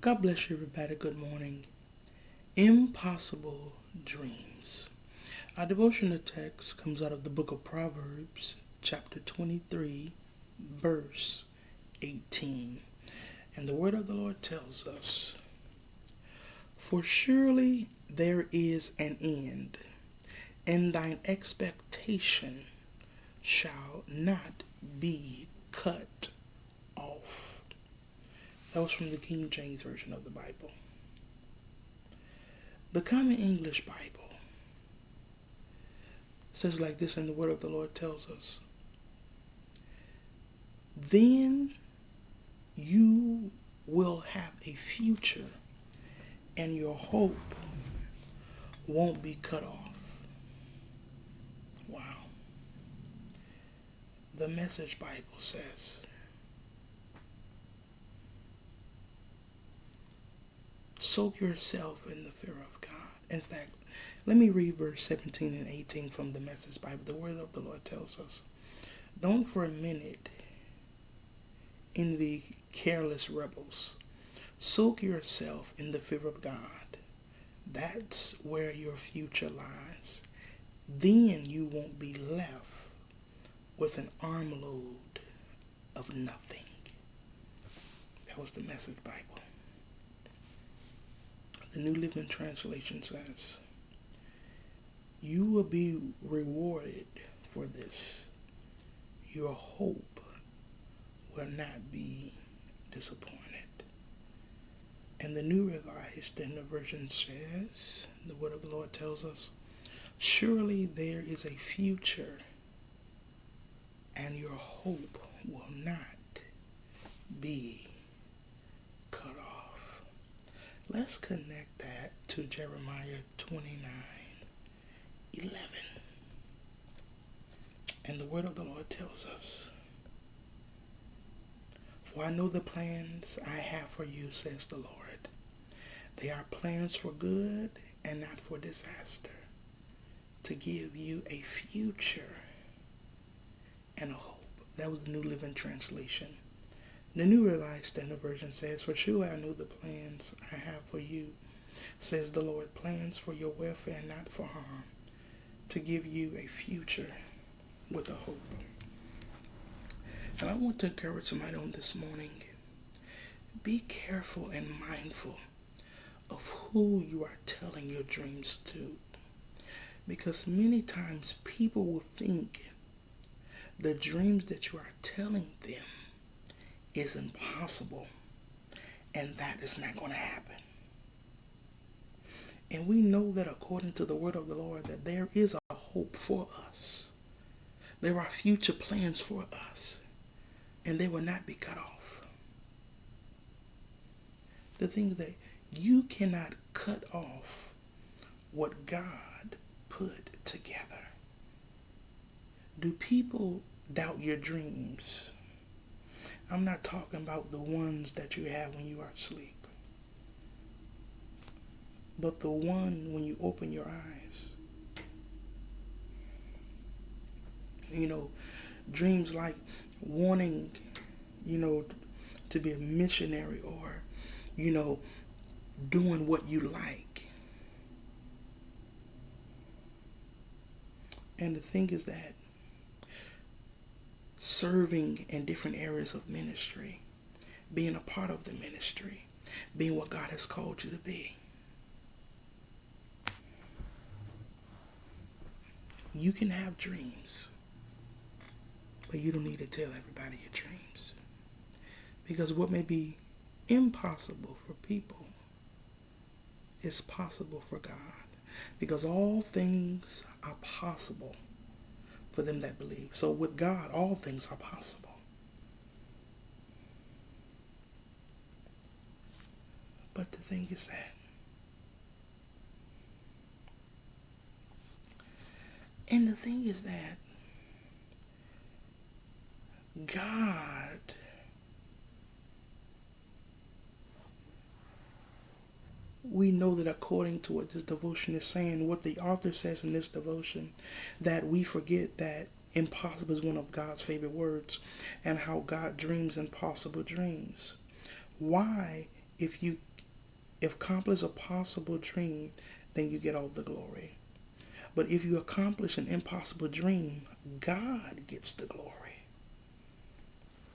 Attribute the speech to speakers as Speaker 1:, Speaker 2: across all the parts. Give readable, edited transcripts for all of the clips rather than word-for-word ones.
Speaker 1: God bless you, everybody. Good morning. Impossible dreams. Our devotional text comes out of the book of Proverbs, chapter 23, verse 18. And the word of the Lord tells us, "For surely there is an end, and thine expectation shall not be cut off." That was from the King James Version of the Bible. The Common English Bible says like this, and the word of the Lord tells us, "Then you will have a future, and your hope won't be cut off." Wow. The Message Bible says, "Soak yourself in the fear of God." In fact, let me read verse 17 and 18 from the Message Bible. The word of the Lord tells us, "Don't for a minute envy careless rebels. Soak yourself in the fear of God. That's where your future lies. Then you won't be left with an armload of nothing." That was the Message Bible. The New Living Translation says, "You will be rewarded for this. Your hope will not be disappointed." And the New Revised Standard Version says, the word of the Lord tells us, "Surely there is a future, and your hope will not be cut off." Let's connect that to Jeremiah 29:11. And the word of the Lord tells us, "For I know the plans I have for you, says the Lord. They are plans for good and not for disaster, to give you a future and a hope." That was the New Living Translation. The New Revised Standard Version says, "For surely I know the plans I have for you, says the Lord, plans for your welfare and not for harm, to give you a future with a hope." And I want to encourage somebody on this morning, be careful and mindful of who you are telling your dreams to. Because many times people will think the dreams that you are telling them is impossible, and that is not going to happen. And we know that according to the word of the Lord, that there is a hope for us. There are future plans for us, and they will not be cut off. The thing is that you cannot cut off what God put together. Do people doubt your dreams? I'm not talking about the ones that you have when you are asleep, but the one when you open your eyes. Dreams like wanting, to be a missionary, or, doing what you like. And the thing is that serving in different areas of ministry, being a part of the ministry, being what God has called you to be. You can have dreams, but you don't need to tell everybody your dreams. Because what may be impossible for people is possible for God. Because all things are possible for them that believe. So with God, all things are possible. But the thing is that God we know that according to what this devotion is saying, what the author says in this devotion, that we forget that impossible is one of God's favorite words, and how God dreams impossible dreams. Why, if you If accomplish a possible dream, then you get all the glory. But if you accomplish an impossible dream, God gets the glory.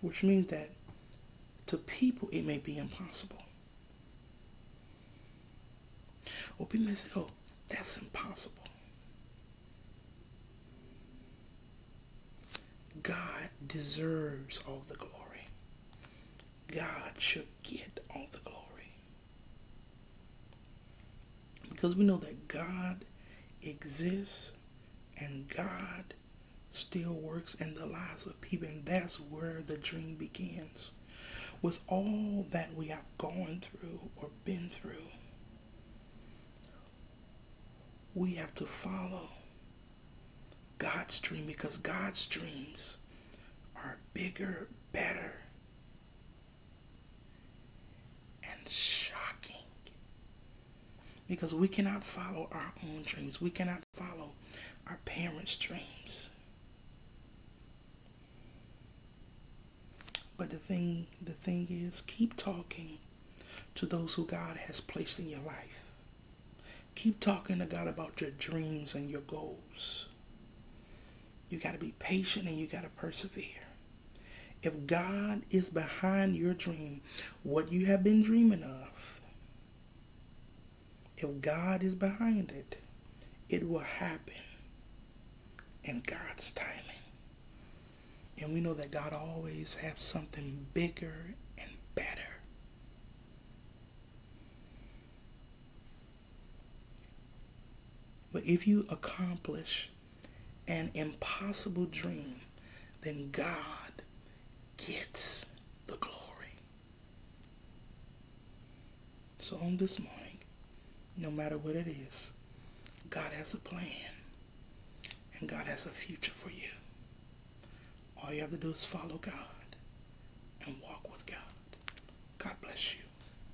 Speaker 1: Which means that to people it may be impossible. Or people may say, oh, that's impossible. God deserves all the glory. God should get all the glory. Because we know that God exists and God still works in the lives of people. And that's where the dream begins. With all that we have gone through or been through, we have to follow God's dream, because God's dreams are bigger, better, and shocking. Because we cannot follow our own dreams. We cannot follow our parents' dreams. But the thing is, keep talking to those who God has placed in your life. Keep talking to God about your dreams and your goals. You got to be patient and you got to persevere. If God is behind your dream, what you have been dreaming of, if God is behind it, it will happen in God's timing. And we know that God always has something bigger and better. But if you accomplish an impossible dream, then God gets the glory. So on this morning, no matter what it is, God has a plan and God has a future for you. All you have to do is follow God and walk with God. God bless you.